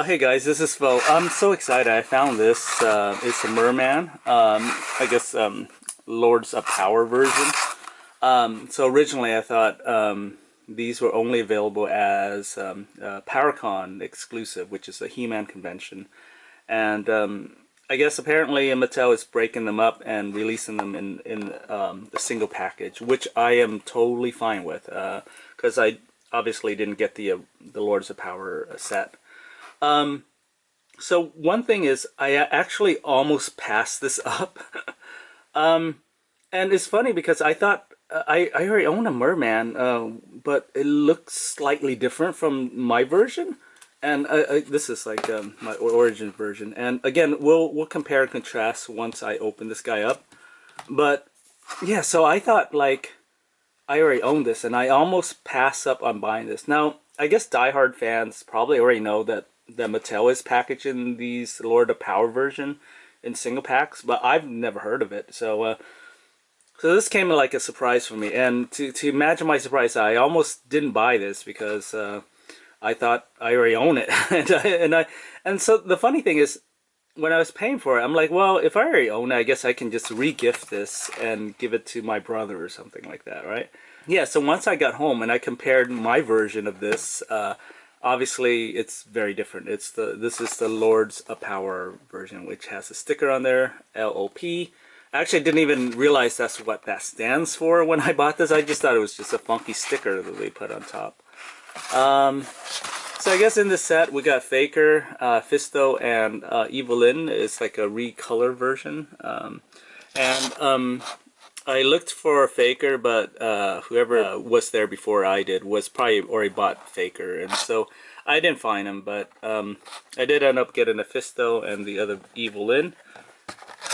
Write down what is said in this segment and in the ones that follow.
Hey guys, this is Phil. I'm so excited. I found this. It's a Mer-Man. I guess Lords of Power version. So originally I thought these were only available as PowerCon exclusive, which is a He-Man convention. And I guess apparently Mattel is breaking them up and releasing them in a single package, which I am totally fine with, because I obviously didn't get the Lords of Power set. So one thing is, I actually almost passed this up. And it's funny because I thought I already own a Merman, but it looks slightly different from my version. And this is like my origin version. And again, we'll compare and contrast once I open this guy up. But yeah, so I thought like I already own this, and I almost passed up on buying this. Now, I guess diehard fans probably already know that Mattel is packaging these Lord of Power version in single packs, but I've never heard of it. So this came like a surprise for me, and to imagine my surprise, I almost didn't buy this because I thought I already own it, and so the funny thing is, when I was paying for it, I'm like, well, if I already own it, I guess I can just re-gift this and give it to my brother or something like that, right? Yeah. So once I got home and I compared my version of this, obviously it's very different. This is the Lords of Power version, which has a sticker on there, LOP. Actually, I didn't even realize that's what that stands for when I bought this. I just thought it was just a funky sticker that they put on top. So I guess in this set we got Faker, Fisto, and Evelyn. It's like a recolor version. And I looked for Faker, but whoever was there before I did was probably already bought Faker, and so I didn't find him. But I did end up getting a Fisto and the other Evelyn.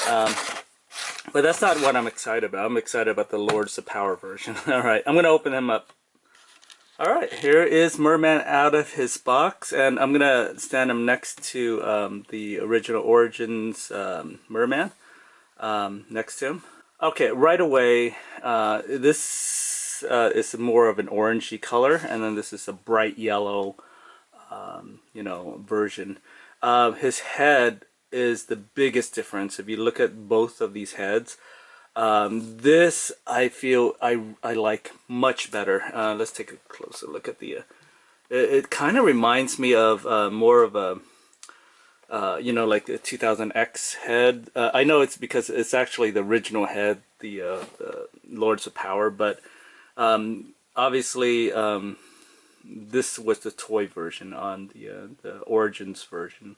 But that's not what I'm excited about. I'm excited about the Lords of Power version. Alright, I'm going to open him up. Alright, here is Mer-Man out of his box, and I'm going to stand him next to the original Origins Mer-Man, next to him. Okay, right away, this is more of an orangey color, and then this is a bright yellow, version. His head is the biggest difference. If you look at both of these heads, this I feel I like much better. Let's take a closer look at the. It kind of reminds me of more of a. Like the 2000X head. I know it's because it's actually the original head, the Lords of Power, but obviously this was the toy version on the Origins version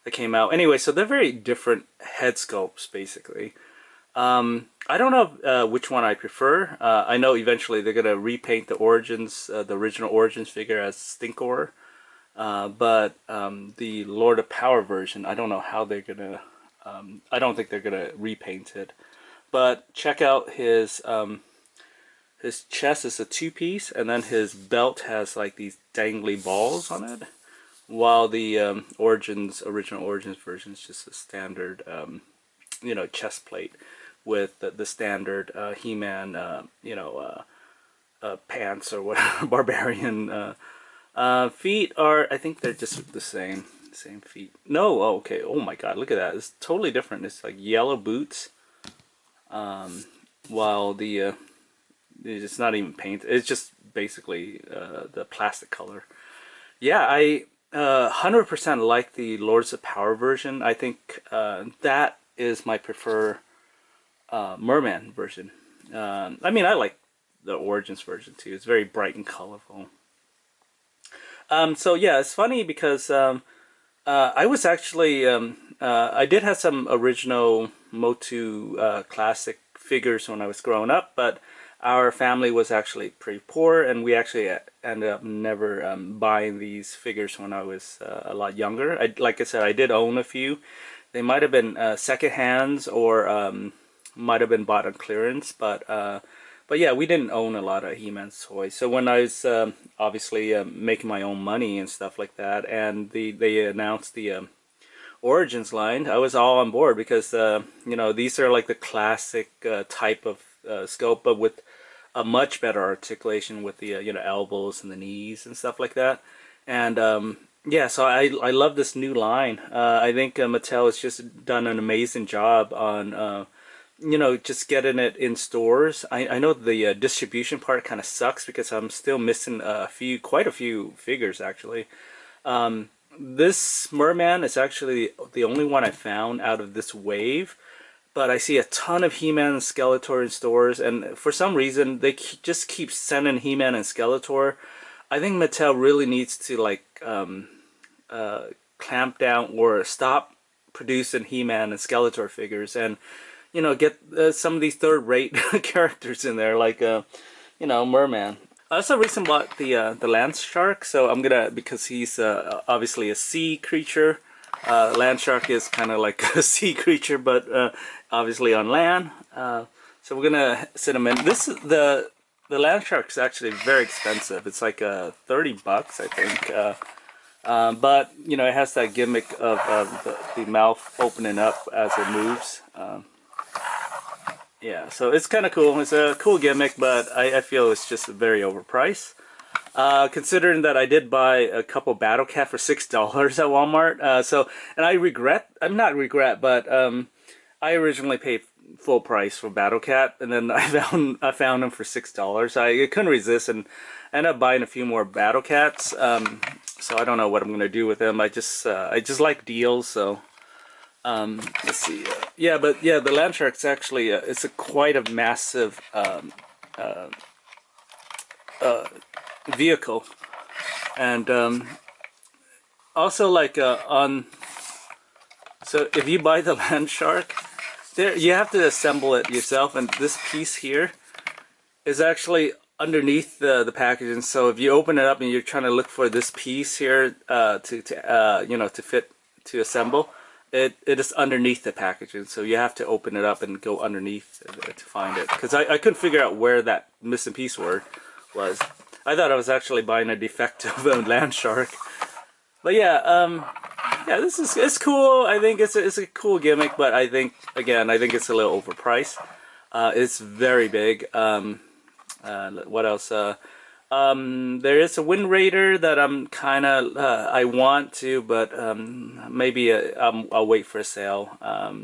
that came out. Anyway, so they're very different head sculpts, basically. I don't know which one I prefer. I know eventually they're gonna repaint the Origins, the original Origins figure as Stinkor. But the Lord of Power version, I don't know how they're gonna. I don't think they're gonna repaint it. But check out his chest is a two-piece, and then his belt has like these dangly balls on it. While the original Origins version is just a standard, chest plate with the standard He-Man, pants or whatever, barbarian. Feet are, I think they're just the same feet. No, oh, okay. Oh my God, look at that. It's totally different. It's like yellow boots, while it's not even painted. It's just basically the plastic color. Yeah, I 100% like the Lords of Power version. I think that is my preferred Mer-Man version. I mean, I like the Origins version too. It's very bright and colorful. So yeah, it's funny because I was actually I did have some original MOTU classic figures when I was growing up, but our family was actually pretty poor, and we actually ended up never buying these figures when I was a lot younger. Like I said, I did own a few. They might have been second hands or might have been bought on clearance, but yeah, we didn't own a lot of He-Man's toys. So when I was obviously making my own money and stuff like that, and they announced the Origins line, I was all on board because these are like the classic type of scope, but with a much better articulation with the elbows and the knees and stuff like that. And Yeah, so I love this new line. I think Mattel has just done an amazing job on just getting it in stores. I know the distribution part kind of sucks because I'm still missing quite a few figures actually. This Merman is actually the only one I found out of this wave, but I see a ton of He-Man and Skeletor in stores, and for some reason they just keep sending He-Man and Skeletor. I think Mattel really needs to like clamp down or stop producing He-Man and Skeletor figures, and get some of these third-rate characters in there, like Merman. I also recently bought the land shark, so I'm gonna, because he's obviously a sea creature. Land shark is kind of like a sea creature, but obviously on land. So we're gonna sit him in. This is the land shark is actually very expensive. It's like $30, I think. But it has that gimmick of the mouth opening up as it moves. Yeah, so it's kind of cool. It's a cool gimmick, but I feel it's just very overpriced. Considering that I did buy a couple Battle Cat for $6 at Walmart. And I'm not regret, but I originally paid full price for Battle Cat, and then I found them for $6. I couldn't resist and ended up buying a few more Battle Cats. So I don't know what I'm gonna do with them. I just like deals, so. Let's see. Yeah, but yeah, the land shark's actually it's a quite a massive vehicle, and also like on. So if you buy the land shark, there you have to assemble it yourself, and this piece here is actually underneath the packaging. So if you open it up and you're trying to look for this piece here to fit to assemble. It is underneath the packaging, so you have to open it up and go underneath to find it. Because I couldn't figure out where that missing piece was. I thought I was actually buying a defective land shark. But yeah, it's cool. I think it's a cool gimmick, but I think it's a little overpriced. It's very big. What else? There is a Wind Raider that I'm kind of I want to, but maybe I'll wait for a sale. I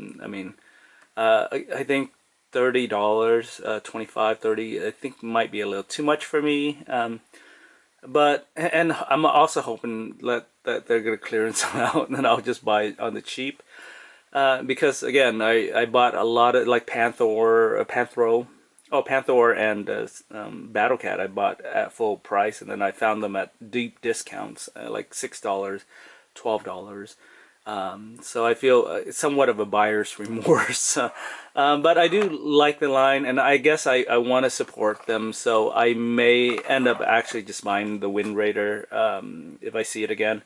think $30, 25, 30. I think might be a little too much for me. But I'm also hoping that they're gonna clearance them out, and then I'll just buy it on the cheap. Because again, I bought a lot of like Panther and Battle Cat I bought at full price, and then I found them at deep discounts, like $6, $12. So I feel somewhat of a buyer's remorse. But I do like the line, and I guess I want to support them, so I may end up actually just buying the Wind Raider if I see it again.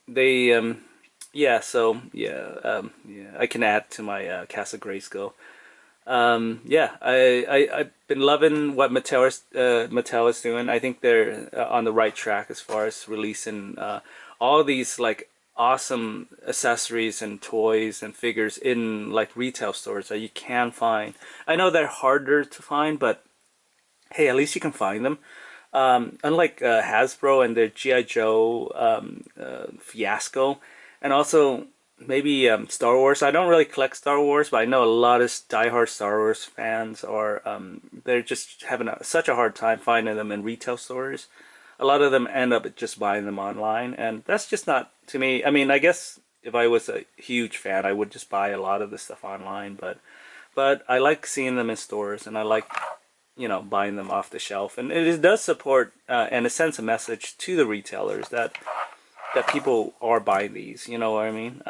They I can add to my Castle Grayskull. I've been loving what Mattel is doing. I think they're on the right track as far as releasing all these like awesome accessories and toys and figures in like retail stores that you can find. I know they're harder to find, but hey, at least you can find them. Unlike Hasbro and their G.I. Joe fiasco, and also maybe Star Wars. I don't really collect Star Wars, but I know a lot of diehard Star Wars fans are they're just having such a hard time finding them in retail stores. A lot of them end up just buying them online, and that's just not to me. I mean, I guess if I was a huge fan, I would just buy a lot of this stuff online, but I like seeing them in stores, and I like buying them off the shelf, and it does support and it sends a message to the retailers that people are buying these. You know what I mean?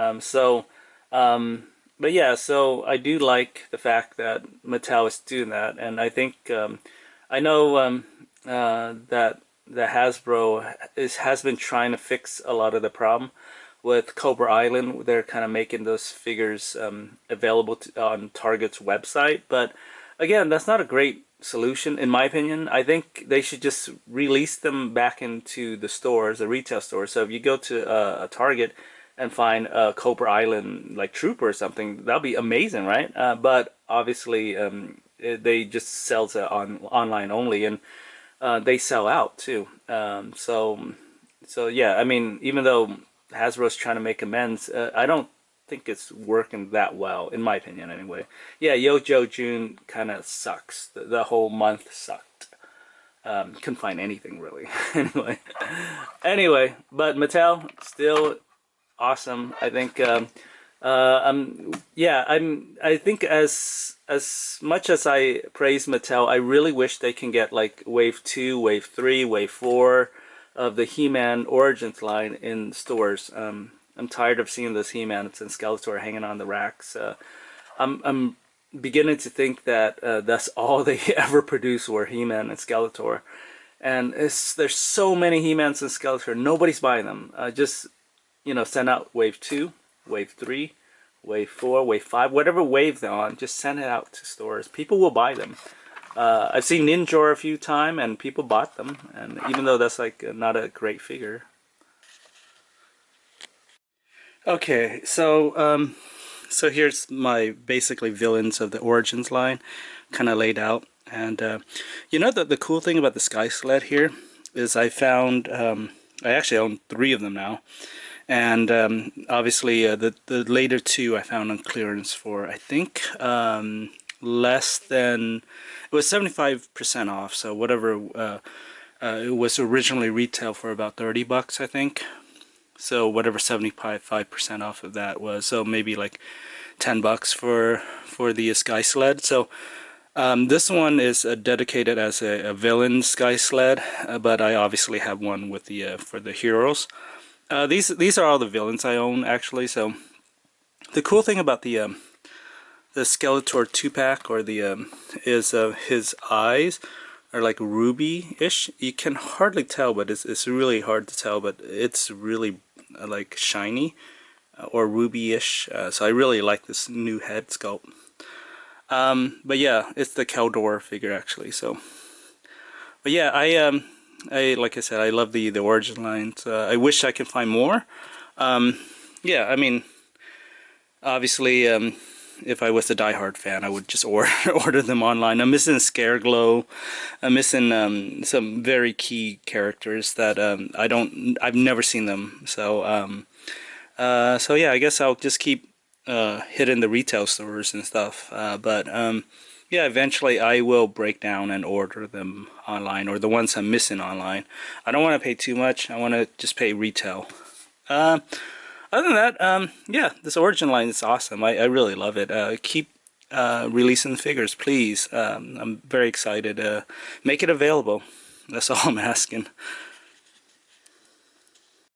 But yeah, so I do like the fact that Mattel is doing that, and I think I know that the Hasbro has been trying to fix a lot of the problem with Cobra Island. They're kind of making those figures available on Target's website, but again, that's not a great solution in my opinion. I think they should just release them back into the stores, the retail stores. So if you go to a Target and find a Cobra Island like Trooper or something, that'll be amazing, right? But obviously they just sells it online only, and they sell out too. So So yeah, I mean, even though Hasbro's trying to make amends, I don't think it's working that well, in my opinion, anyway. Yeah, Yojo June kind of sucks. The whole month sucked. Couldn't find anything really. anyway, but Mattel still awesome. I think. Yeah, I think as much as I praise Mattel, I really wish they can get like Wave 2, Wave 3, Wave 4 of the He-Man Origins line in stores. I'm tired of seeing this He-Man and Skeletor hanging on the racks. I'm beginning to think that that's all they ever produced were He-Man and Skeletor. And there's so many He-Mans and Skeletor, nobody's buying them. Just send out Wave 2, Wave 3, Wave 4, Wave 5, whatever wave they're on, just send it out to stores. People will buy them. I've seen Ninja a few times, and people bought them, and even though that's like not a great figure. Okay, so here's my basically villains of the Origins line, kind of laid out. And the cool thing about the Sky Sled here is I found I actually own 3 of them now. And obviously the later 2 I found on clearance for, I think, less than, it was 75% off, so whatever, it was originally retail for about $30, I think. So whatever 75% off of that was, so maybe like $10 for the Sky Sled. So this one is dedicated as a villain Sky Sled, but I obviously have one with the for the heroes. These are all the villains I own actually. So the cool thing about the Skeletor 2-pack or the is his eyes are like ruby-ish. You can hardly tell, but it's really hard to tell. But it's really like shiny or ruby-ish. So I really like this new head sculpt. But yeah, it's the Keldor figure actually. So, but yeah, I like I said, I love the origin lines. I wish I could find more. Yeah, I mean, obviously, if I was a diehard fan, I would just order them online. I'm missing Scareglow. I'm missing some very key characters that I've never seen them. So so yeah, I guess I'll just keep hitting the retail stores and stuff. But yeah, eventually I will break down and order them online, or the ones I'm missing online. I don't want to pay too much. I want to just pay retail. Other than that, yeah, this Origin line is awesome. I really love it. Keep releasing figures, please. I'm very excited. Make it available. That's all I'm asking.